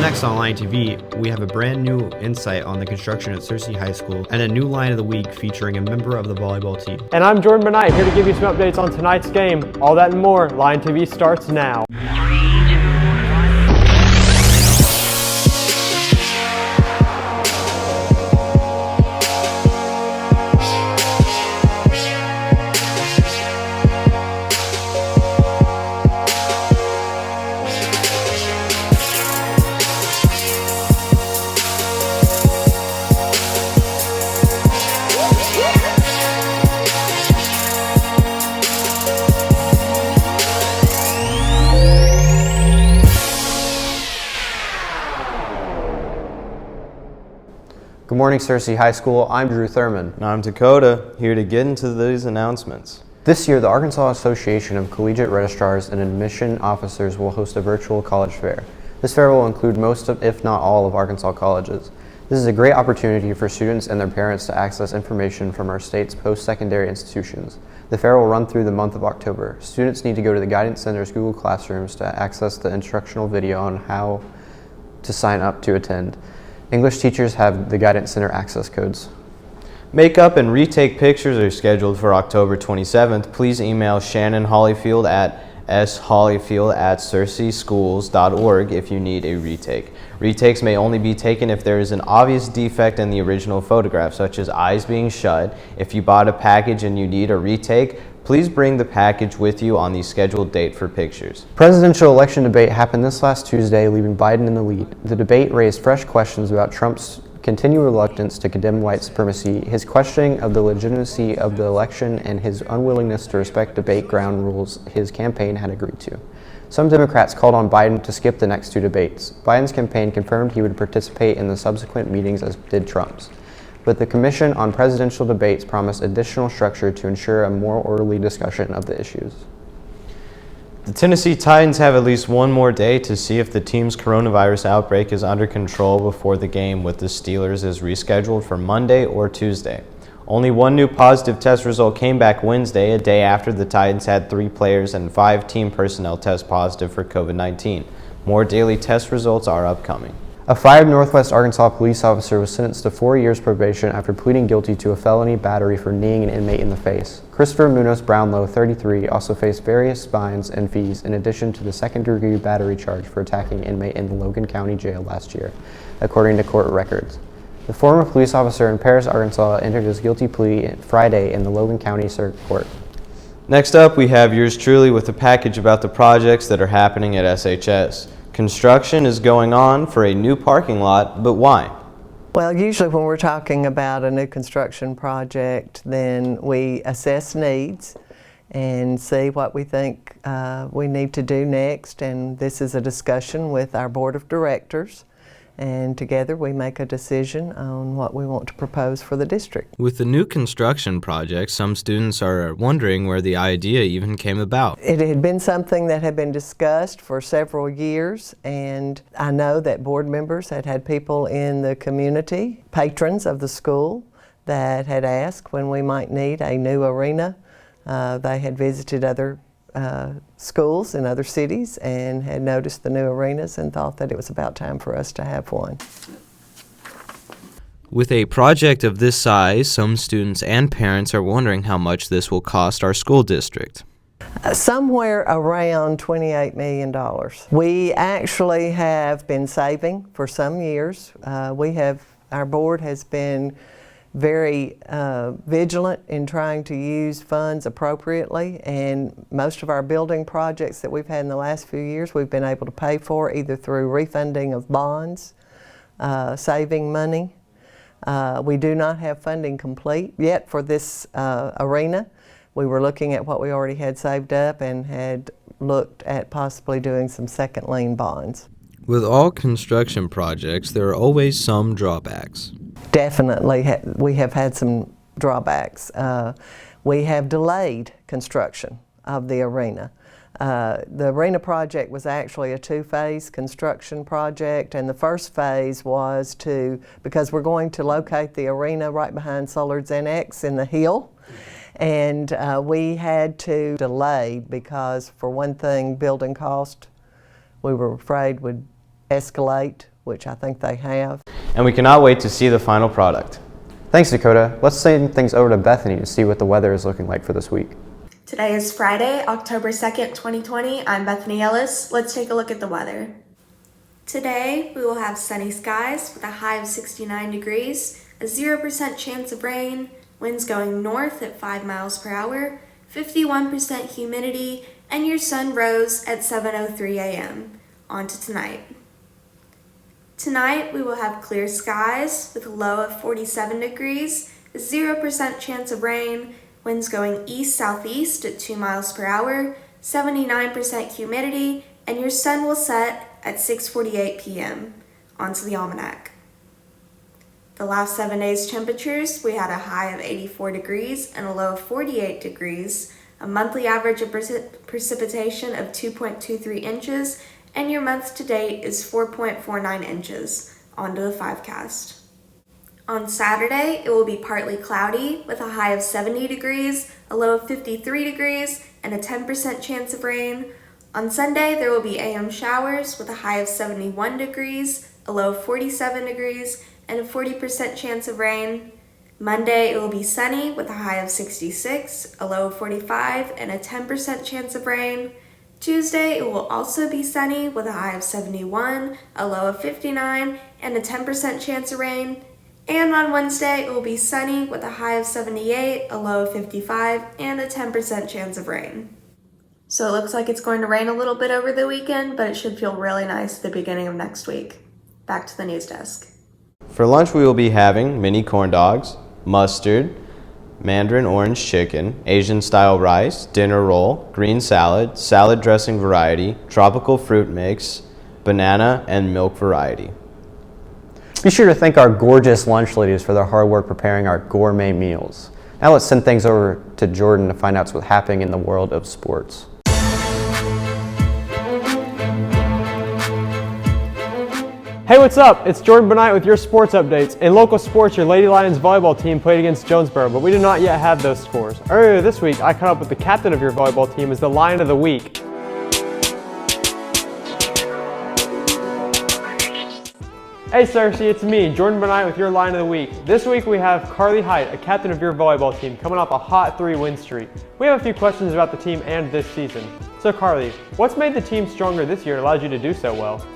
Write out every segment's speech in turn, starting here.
next on Line TV, we have a brand new insight on the construction at Searcy High School and a new line of the week featuring a member of the volleyball team. And I'm Jordan Bernite, here to give you some updates on tonight's game. All that and more, Line TV starts now. Good morning, Searcy High School. I'm Drew Thurman. And I'm Dakota, here to get into these announcements. This year, the Arkansas Association of Collegiate Registrars and Admission Officers will host a virtual college fair. This fair will include most of, if not all, of Arkansas colleges. This is a great opportunity for students and their parents to access information from our state's post-secondary institutions. The fair will run through the month of October. Students need to go to the Guidance Center's Google Classrooms to access the instructional video on how to sign up to attend. English teachers have the Guidance Center access codes. Makeup and retake pictures are scheduled for October 27th. Please email Shannon Hollyfield at shollyfield@searcyschools.org if you need a retake. Retakes may only be taken if there is an obvious defect in the original photograph, such as eyes being shut. If you bought a package and you need a retake, please bring the package with you on the scheduled date for pictures. Presidential election debate happened this last Tuesday, leaving Biden in the lead. The debate raised fresh questions about Trump's continued reluctance to condemn white supremacy, his questioning of the legitimacy of the election, and his unwillingness to respect debate ground rules his campaign had agreed to. Some Democrats called on Biden to skip the next two debates. Biden's campaign confirmed he would participate in the subsequent meetings, as did Trump's. But the Commission on Presidential Debates promised additional structure to ensure a more orderly discussion of the issues. The Tennessee Titans have at least one more day to see if the team's coronavirus outbreak is under control before the game with the Steelers is rescheduled for Monday or Tuesday. Only one new positive test result came back Wednesday, a day after the Titans had 3 players and 5 team personnel test positive for COVID-19. More daily test results are upcoming. A fired Northwest Arkansas police officer was sentenced to 4 years probation after pleading guilty to a felony battery for kneeing an inmate in the face. Christopher Munoz Brownlow, 33, also faced various fines and fees in addition to the second-degree battery charge for attacking an inmate in the Logan County Jail last year, according to court records. The former police officer in Paris, Arkansas, entered his guilty plea Friday in the Logan County Circuit Court. Next up, we have yours truly with a package about the projects that are happening at SHS. Construction is going on for a new parking lot, but why? Well, usually when we're talking about a new construction project, then we assess needs and see what we think we need to do next. And this is a discussion with our board of directors. And together we make a decision on what we want to propose for the district. With the new construction project, some students are wondering where the idea even came about. It had been something that had been discussed for several years, and I know that board members had people in the community, patrons of the school, that had asked when we might need a new arena. They had visited other schools in other cities and had noticed the new arenas and thought that it was about time for us to have one. With a project of this size, some students and parents are wondering how much this will cost our school district. Somewhere around $28 million. We actually have been saving for some years. Our board has been very vigilant in trying to use funds appropriately, and most of our building projects that we've had in the last few years we've been able to pay for either through refunding of bonds, saving money. We do not have funding complete yet for this arena. We were looking at what we already had saved up and had looked at possibly doing some second lien bonds. With all construction projects, there are always some drawbacks. Definitely, we have had some drawbacks. We have delayed construction of the arena. The arena project was actually a 2-phase construction project, and the first phase was because we're going to locate the arena right behind Sollard's Annex in the hill, and we had to delay because, for one thing, building cost we were afraid would escalate which I think they have. And we cannot wait to see the final product. Thanks, Dakota. Let's send things over to Bethany to see what the weather is looking like for this week. Today is Friday, October 2nd, 2020. I'm Bethany Ellis. Let's take a look at the weather. Today, we will have sunny skies with a high of 69 degrees, a 0% chance of rain, winds going north at 5 miles per hour, 51% humidity, and your sun rose at 7:03 a.m. On to tonight. Tonight, we will have clear skies with a low of 47 degrees, a 0% chance of rain, winds going east-southeast at 2 miles per hour, 79% humidity, and your sun will set at 6:48 p.m. Onto the almanac. The last 7 days' temperatures, we had a high of 84 degrees and a low of 48 degrees, a monthly average of precipitation of 2.23 inches, and your month to date is 4.49 inches. Onto the 5cast. On Saturday, it will be partly cloudy with a high of 70 degrees, a low of 53 degrees, and a 10% chance of rain. On Sunday, there will be AM showers with a high of 71 degrees, a low of 47 degrees, and a 40% chance of rain. Monday, it will be sunny with a high of 66, a low of 45, and a 10% chance of rain. Tuesday, it will also be sunny with a high of 71, a low of 59, and a 10% chance of rain. And on Wednesday, it will be sunny with a high of 78, a low of 55, and a 10% chance of rain. So it looks like it's going to rain a little bit over the weekend, but it should feel really nice at the beginning of next week. Back to the news desk. For lunch, we will be having mini corn dogs, mustard, mandarin orange chicken, Asian-style rice, dinner roll, green salad, salad dressing variety, tropical fruit mix, banana, and milk variety. Be sure to thank our gorgeous lunch ladies for their hard work preparing our gourmet meals. Now let's send things over to Jordan to find out what's happening in the world of sports. Hey, what's up? It's Jordan Benight with your sports updates. In local sports, your Lady Lions volleyball team played against Jonesboro, but we do not yet have those scores. Earlier this week, I caught up with the captain of your volleyball team as the Lion of the Week. Hey Cersei, it's me, Jordan Benight with your Lion of the Week. This week we have Carly Height, a captain of your volleyball team, coming off a hot 3-win streak. We have a few questions about the team and this season. So Carly, what's made the team stronger this year and allowed you to do so well?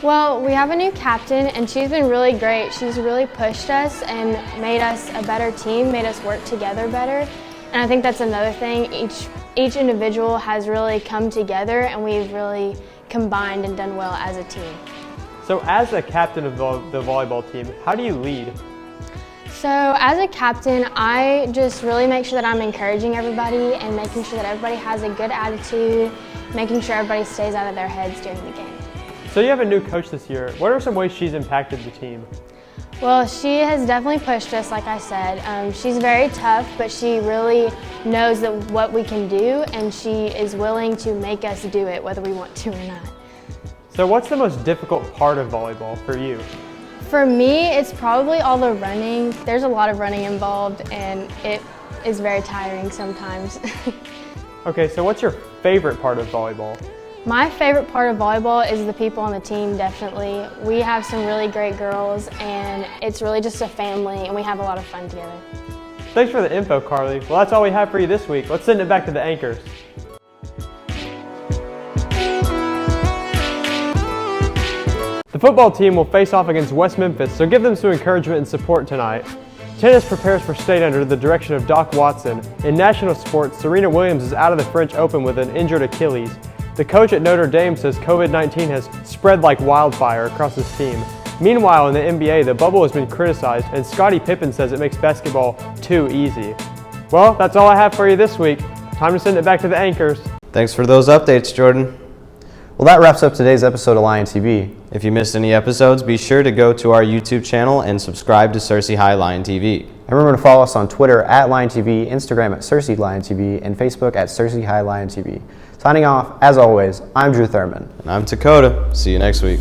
Well, we have a new captain and she's been really great. She's really pushed us and made us a better team, made us work together better. And I think that's another thing. Each individual has really come together and we've really combined and done well as a team. So as a captain of the volleyball team, how do you lead? So as a captain, I just really make sure that I'm encouraging everybody and making sure that everybody has a good attitude, making sure everybody stays out of their heads during the game. So you have a new coach this year. What are some ways she's impacted the team? Well, she has definitely pushed us, like I said. She's very tough, but she really knows what we can do, and she is willing to make us do it, whether we want to or not. So what's the most difficult part of volleyball for you? For me, it's probably all the running. There's a lot of running involved, and it is very tiring sometimes. Okay, so what's your favorite part of volleyball? My favorite part of volleyball is the people on the team, definitely. We have some really great girls, and it's really just a family, and we have a lot of fun together. Thanks for the info, Carly. Well, that's all we have for you this week. Let's send it back to the anchors. The football team will face off against West Memphis, so give them some encouragement and support tonight. Tennis prepares for state under the direction of Doc Watson. In national sports, Serena Williams is out of the French Open with an injured Achilles. The coach at Notre Dame says COVID-19 has spread like wildfire across his team. Meanwhile, in the NBA, the bubble has been criticized, and Scottie Pippen says it makes basketball too easy. Well, that's all I have for you this week. Time to send it back to the anchors. Thanks for those updates, Jordan. Well, that wraps up today's episode of Lion TV. If you missed any episodes, be sure to go to our YouTube channel and subscribe to Cersei High Lion TV. And remember to follow us on Twitter at Lion TV, Instagram at Cersei Lion TV, and Facebook at Cersei High Lion TV. Signing off, as always, I'm Drew Thurman. And I'm Dakota. See you next week.